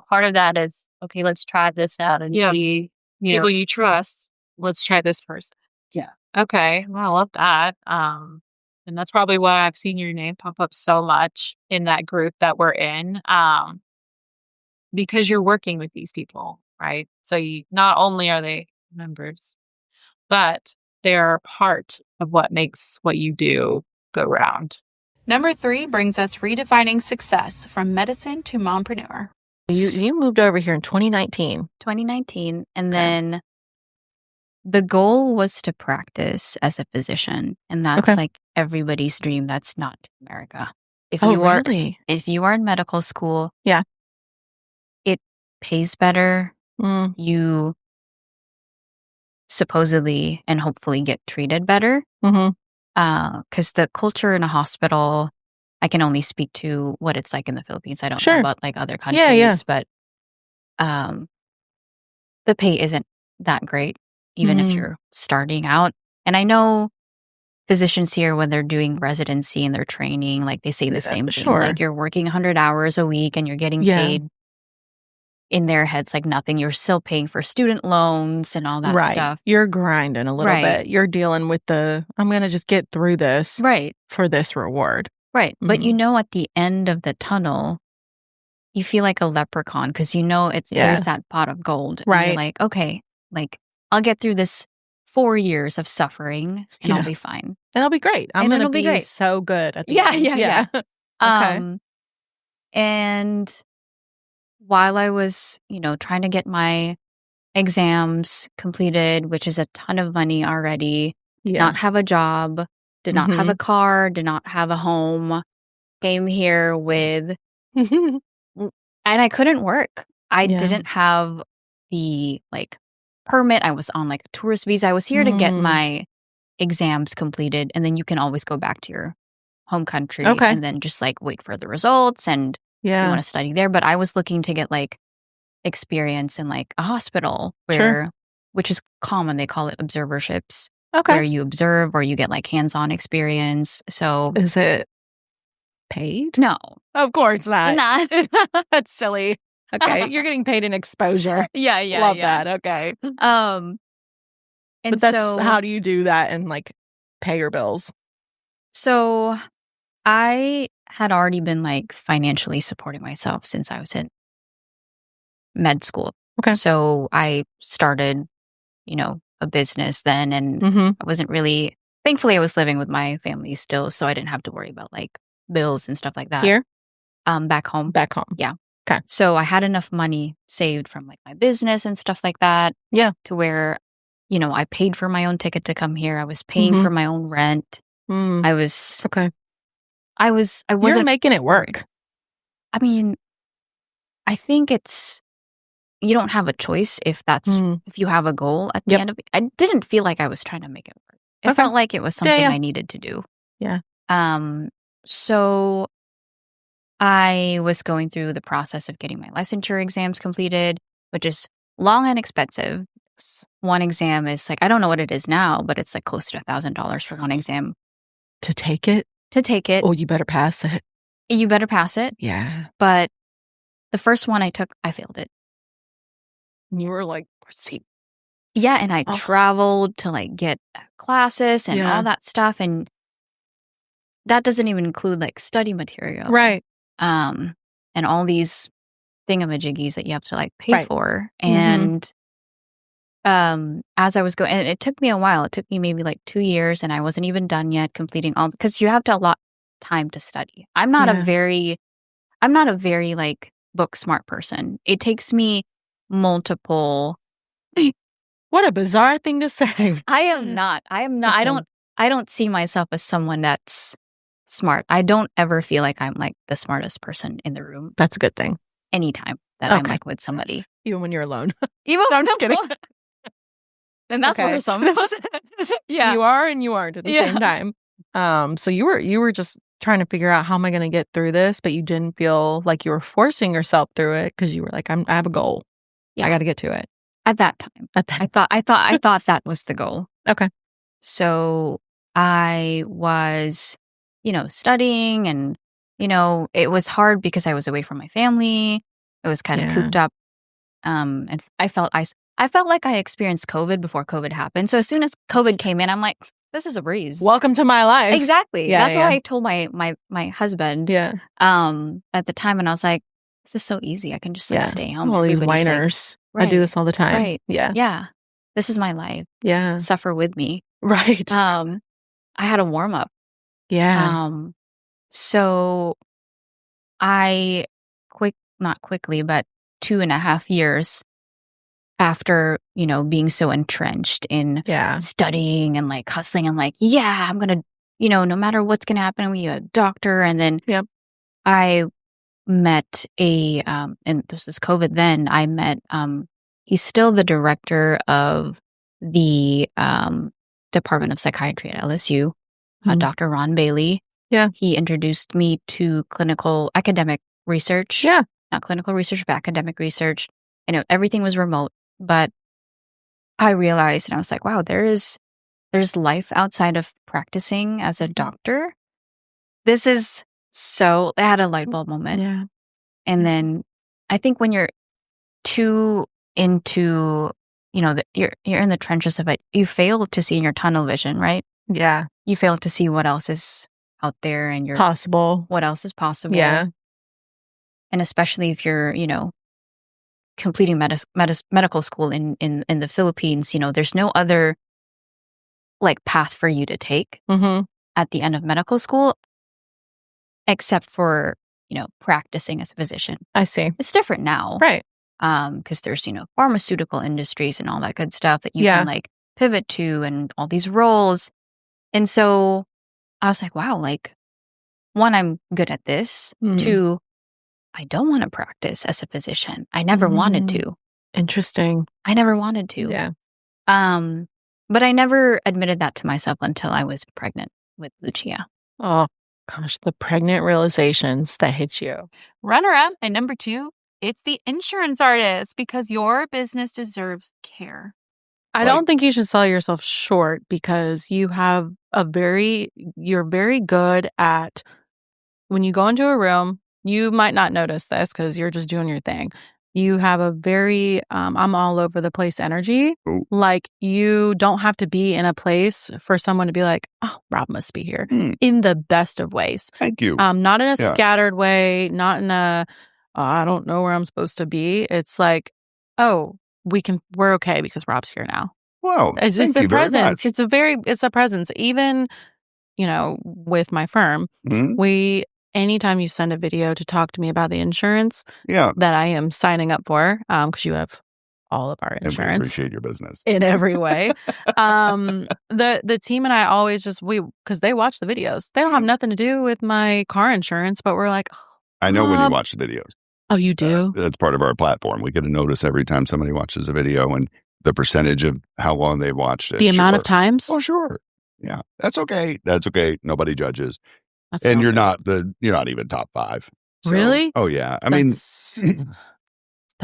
part of that is, okay, let's try this out and see. People you trust, let's try this person. Yeah. Okay. Well, I love that. And that's probably why I've seen your name pop up so much in that group that we're in, because you're working with these people, right? So not only are they members, but they're part of what makes what you do go round. Number 3 brings us redefining success from medicine to mompreneur. You moved over here in 2019. 2019. And then the goal was to practice as a physician. And that's like everybody's dream. That's not America. If you are in medical school, it pays better. You supposedly and hopefully get treated better. Because the culture in a hospital, I can only speak to what it's like in the Philippines. I don't know about like other countries, but the pay isn't that great, even if you're starting out. And I know physicians here, when they're doing residency and they're training, like they say the same thing. Like you're working 100 hours a week and you're getting paid in their heads like nothing. You're still paying for student loans and all that stuff. You're grinding a little bit. You're dealing with I'm going to just get through this for this reward. Right. But you know, at the end of the tunnel, you feel like a leprechaun because you know there's that pot of gold. And you're like, okay, like I'll get through this 4 years of suffering and I'll be fine. And I'll be great. I'm going to be so good at the end. Okay. And while I was, trying to get my exams completed, which is a ton of money already, not have a job, did not have a car, did not have a home, came here with, and I couldn't work. I didn't have the permit. I was on a tourist visa. I was here to get my exams completed, and then you can always go back to your home country and then just wait for the results and you want to study there. But I was looking to get experience in a hospital which is common. They call it observerships. Where you observe or you get hands-on experience. So is it paid? No. Of course not. Not. That's silly. Okay. You're getting paid in exposure. Love that. Okay. And but that's how do you do that and pay your bills? So I had already been financially supporting myself since I was in med school. Okay. So I started, a business then, and I wasn't really, thankfully I was living with my family still, so I didn't have to worry about bills and stuff like that. Here? Back home. Back home. Yeah. Okay. So I had enough money saved from my business and stuff like that. Yeah. To where, I paid for my own ticket to come here. I was paying for my own rent. I was I wasn't. You're making it work. I mean, I think you don't have a choice if you have a goal at the end of it. I didn't feel like I was trying to make it work. It felt like it was something I needed to do. Yeah. So I was going through the process of getting my licensure exams completed, which is long and expensive. One exam is I don't know what it is now, but it's close to $1,000 for one exam. To take it? To take it. Oh, you better pass it. You better pass it. Yeah. But the first one I took, I failed it. You were Christine. Yeah, and I traveled to get classes and all that stuff, and that doesn't even include study material, right? And all these thingamajiggies that you have to pay for. And as I was going, and it took me a while. It took me maybe 2 years, and I wasn't even done yet completing all, because you have to allot time to study. I'm not a very book smart person. It takes me multiple. What a bizarre thing to say. I am not. I don't see myself as someone that's smart. I don't ever feel like I'm the smartest person in the room. That's a good thing. Anytime that I'm with somebody. Even when you're alone. Even no, I'm just kidding. And that's where some of those. Yeah. You are and you aren't at the same time. So you were just trying to figure out how am I going to get through this, but you didn't feel like you were forcing yourself through it because you were I have a goal. Yeah. I got to get to it. At that time. I thought that was the goal. Okay. So I was, studying, and, it was hard because I was away from my family. It was kind of cooped up. And I felt like I experienced COVID before COVID happened. So as soon as COVID came in, I'm like, this is a breeze. Welcome to my life. Exactly. Yeah, that's what I told my husband. Yeah. At the time, and I was like, this is so easy. I can just stay home. All these whiners. I do this all the time. Right. Yeah. Yeah. This is my life. Yeah. Suffer with me. Right. I had a warm up. Yeah. So I not quickly, but 2.5 years after, being so entrenched in studying and like hustling and like, I'm going to, no matter what's going to happen, we a doctor. And then I met and this is COVID then, I met, he's still the director of the Department of Psychiatry at LSU, Dr. Ron Bailey. Yeah. He introduced me to academic research. Yeah. Not clinical research, but academic research. Everything was remote, but I realized, and I was like, wow, there's life outside of practicing as a doctor. This is I had a light bulb moment. Yeah. And then I think when you're too into, you're in the trenches of it, you fail to see in your tunnel vision, right? Yeah. You fail to see what else is out there and what else is possible. Yeah. And especially if you're, completing medical school in the Philippines, there's no other like path for you to take at the end of medical school, except for, practicing as a physician. I see. It's different now. Right. Because there's, pharmaceutical industries and all that good stuff that you can like pivot to and all these roles. And so I was like, wow, like, one, I'm good at this. Two, I don't want to practice as a physician. I never wanted to. Interesting. I never wanted to. Yeah. But I never admitted that to myself until I was pregnant with Lucia. Oh, gosh, the pregnant realizations that hit you. Runner up at number 2, it's the insurance artist, because your business deserves care. I don't think you should sell yourself short, because you have you're very good at, when you go into a room, you might not notice this because you're just doing your thing. You have a very, I'm all over the place energy. Ooh. Like, you don't have to be in a place for someone to be like, oh, Rob must be here, in the best of ways. Thank you. Not in a scattered way, not in a, I don't know where I'm supposed to be. It's like, oh, we're okay because Rob's here now. Well, It's a presence. It's a presence. Even, with my firm, anytime you send a video to talk to me about the insurance that I am signing up for, because you have all of our insurance. And we appreciate your business in every way. The team and I always because they watch the videos. They don't have nothing to do with my car insurance, but we're like, I know when you watch the videos. Oh, you do? That's part of our platform. We get a notice every time somebody watches a video and the percentage of how long they watched it. The amount of times? Oh, sure. Yeah. That's okay. Nobody judges. And you're not even top 5. So, really? Oh yeah. That's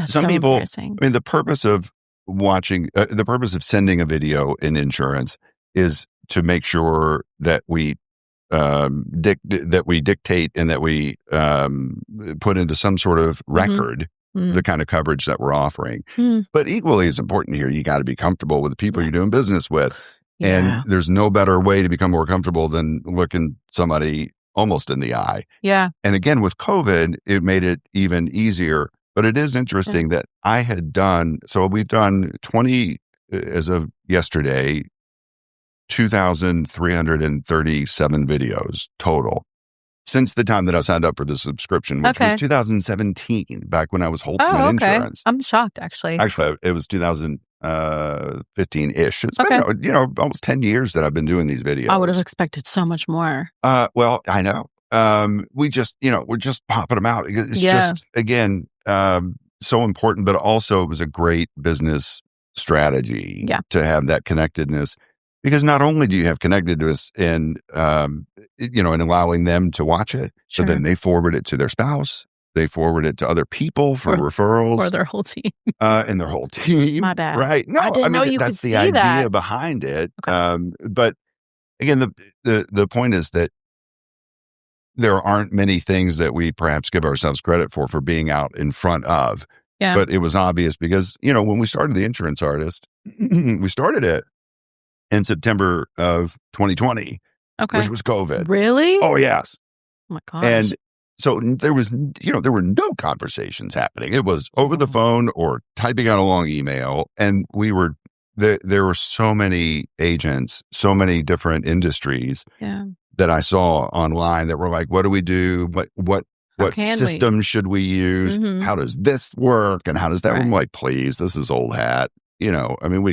some people. The purpose of the purpose of sending a video in insurance is to make sure that we dictate and that we put into some sort of record the kind of coverage that we're offering. But equally as important here, you got to be comfortable with the people you're doing business with. And there's no better way to become more comfortable than looking somebody almost in the eye. Yeah. And again, with COVID, it made it even easier. But it is interesting that I had we've done 20, as of yesterday, 2,337 videos total since the time that I signed up for the subscription, which was 2017, back when I was Holtzman Insurance. I'm shocked, actually. Actually, it was 2015-ish. It's been, almost 10 years that I've been doing these videos. I would have expected so much more. Well, I know. We're just popping them out. It's just, again, so important, but also it was a great business strategy to have that connectedness. Because not only do you have connectedness and allowing them to watch it, so then they forward it to their spouse, they forward it to other people for referrals. Or their whole team. And their whole team. My bad. Right. No, I didn't know you that's could the see idea that. behind it. Okay. But again, the point is that there aren't many things that we perhaps give ourselves credit for being out in front of. Yeah. But it was obvious because, when we started The Insurance Artist, we started it in September of 2020, which was COVID. Really? Oh, yes. Oh, my gosh. And So there was, there were no conversations happening. It was over the phone or typing out a long email. And there were so many agents, so many different industries that I saw online that were like, what do we do? What system should we use? Mm-hmm. How does this work? And how does that work? I'm like, please, this is old hat. We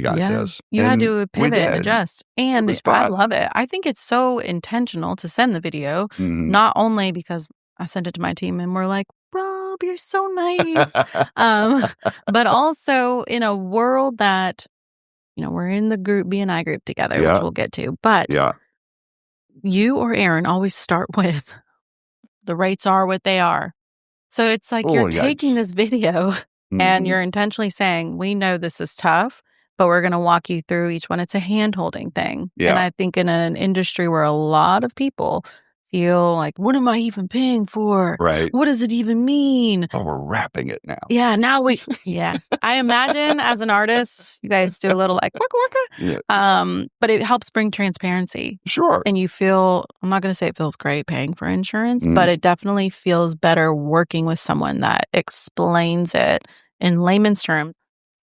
got this. You had to pivot and adjust. And I love it. I think it's so intentional to send the video, not only because I sent it to my team and we're like, Rob, you're so nice. But also in a world that, we're in the group B&I group together, which we'll get to. But you or Aaron always start with the rates are what they are. So it's like you're taking this video and you're intentionally saying, we know this is tough, but we're going to walk you through each one. It's a hand-holding thing. Yeah. And I think in an industry where a lot of people feel like, what am I even paying for? Right. What does it even mean? Oh, we're wrapping it now. Yeah, I imagine as an artist, you guys do a little like, waka. But it helps bring transparency. Sure. And you feel, I'm not going to say it feels great paying for insurance, but it definitely feels better working with someone that explains it in layman's terms.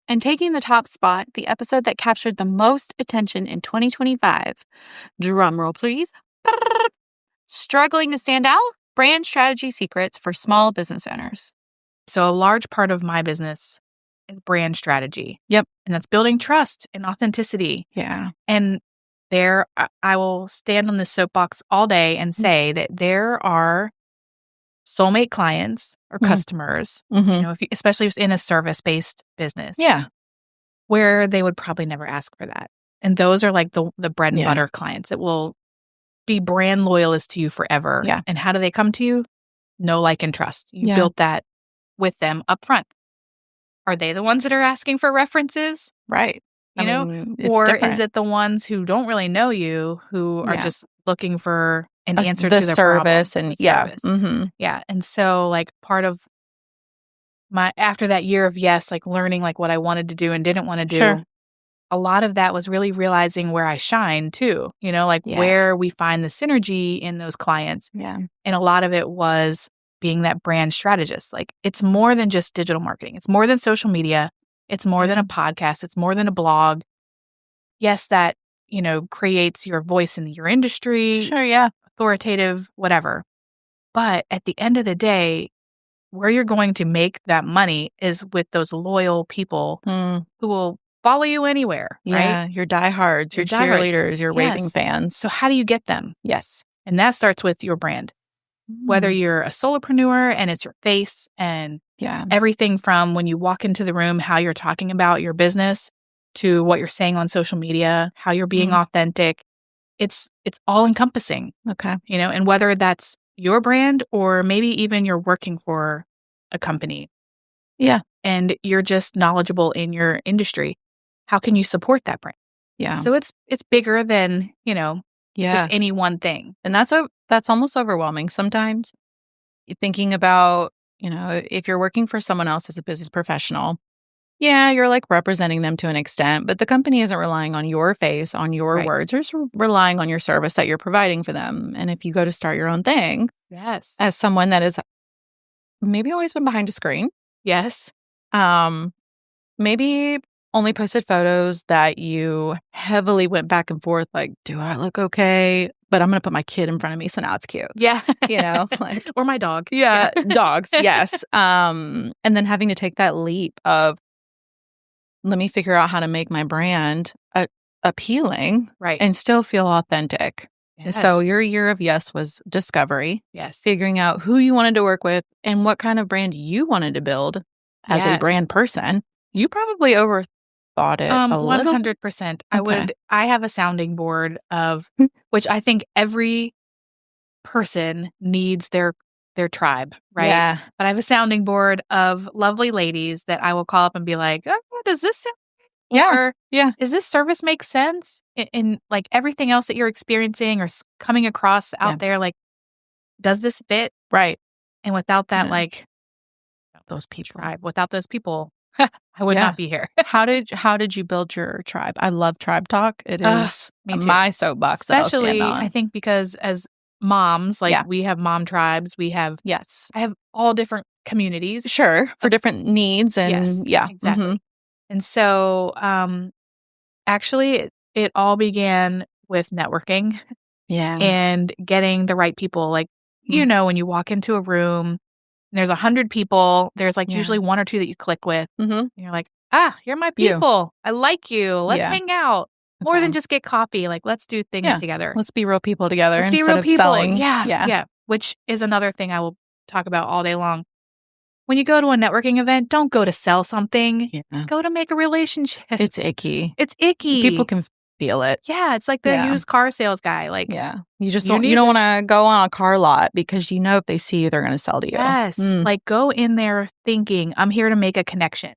And taking the top spot, the episode that captured the most attention in 2025, drumroll please, struggling to stand out, brand strategy secrets for small business owners. So a large part of my business is brand strategy. Yep. And that's building trust and authenticity. Yeah. And I will stand on this soapbox all day and say that there are soulmate clients or customers, especially in a service-based business. Yeah. Where they would probably never ask for that. And those are like the bread and butter clients that will be brand loyalists to you forever. Yeah. And how do they come to you? Know, like, and trust. You built that with them up front. Are they the ones that are asking for references? Right. Or different. Is it the ones who don't really know you who are just looking for an answer the to their service problem? Service. Yeah. And so like part of after that year of like learning like what I wanted to do and didn't want to do, a lot of that was really realizing where I shine too, where we find the synergy in those clients. Yeah. And a lot of it was being that brand strategist. Like it's more than just digital marketing. It's more than social media. It's more than a podcast. It's more than a blog. Yes, that, creates your voice in your industry. Sure, yeah. Authoritative, whatever. But at the end of the day, where you're going to make that money is with those loyal people who will follow you anywhere, yeah, right? Your diehards, your cheerleaders, your raving fans. So how do you get them? Yes. And that starts with your brand. Whether you're a solopreneur and it's your face and everything from when you walk into the room, how you're talking about your business to what you're saying on social media, how you're being authentic. It's all encompassing. Okay. And whether that's your brand or maybe even you're working for a company. Yeah. And you're just knowledgeable in your industry. How can you support that brand? Yeah. So it's bigger than, just any one thing. And that's almost overwhelming sometimes. Thinking about, if you're working for someone else as a business professional, you're like representing them to an extent, but the company isn't relying on your face, on your words, or just relying on your service that you're providing for them. And if you go to start your own thing, as someone that is maybe always been behind a screen, maybe only posted photos that you heavily went back and forth, like, do I look okay? But I'm going to put my kid in front of me, so now it's cute. Yeah. Like, or my dog. Yeah, dogs, yes. And then having to take that leap of, let me figure out how to make my brand appealing and still feel authentic. Yes. So your year of yes was discovery. Yes. Figuring out who you wanted to work with and what kind of brand you wanted to build as a brand person. You probably overthought it a little. 100%. I have a sounding board of, which I think every person needs their tribe, right? Yeah. But I have a sounding board of lovely ladies that I will call up and be like, oh, does this sound Or does this service make sense in like everything else that you're experiencing or coming across out there? Like, does this fit? Right. And without that, like those people, without those people, I would not be here. How did you build your tribe? I love tribe talk. It is my soapbox. Especially, I think because as moms. Like we have mom tribes. We have I have all different communities. Sure, for different needs and exactly. And so actually it all began with networking. And getting the right people. Like you know, when you walk into a room and there's 100 people, there's like usually one or two that you click with. And you're like, you're my people. I like you. Let's hang out. More than just get coffee. Like, let's do things together. Let's be real people together Let's be instead real of people. selling. Yeah. Which is another thing I will talk about all day long. When you go to a networking event, don't go to sell something. Go to make a relationship. It's icky. It's icky. People can feel it. Yeah, it's like the used car sales guy. Like, you just don't want to go on a car lot because you know if they see you, they're going to sell to you. Yes, like go in there thinking I'm here to make a connection.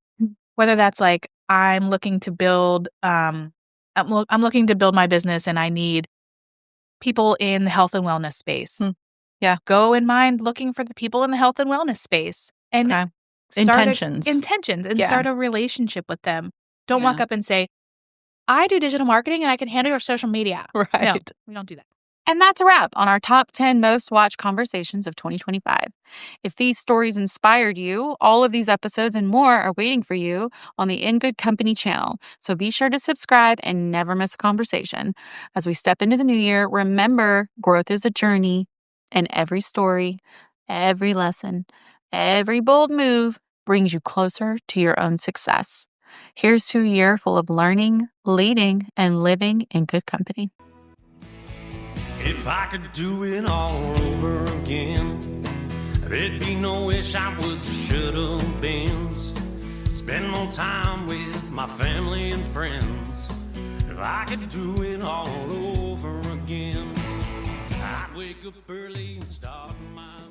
Whether that's like I'm looking to build, I'm looking to build my business and I need people in the health and wellness space. Go in mind looking for the people in the health and wellness space and intentions and start a relationship with them. Don't walk up and say, I do digital marketing and I can handle your social media. Right. No, we don't do that. And that's a wrap on our top 10 most watched conversations of 2025. If these stories inspired you, all of these episodes and more are waiting for you on the In Good Company channel. So be sure to subscribe and never miss a conversation. As we step into the new year, remember, growth is a journey, and every story, every lesson, every bold move brings you closer to your own success. Here's to a year full of learning, leading, and living in good company. If I could do it all over again, there'd be no wish I would or should have been. Spend more time with my family and friends. If I could do it all over again, I'd wake up early and start my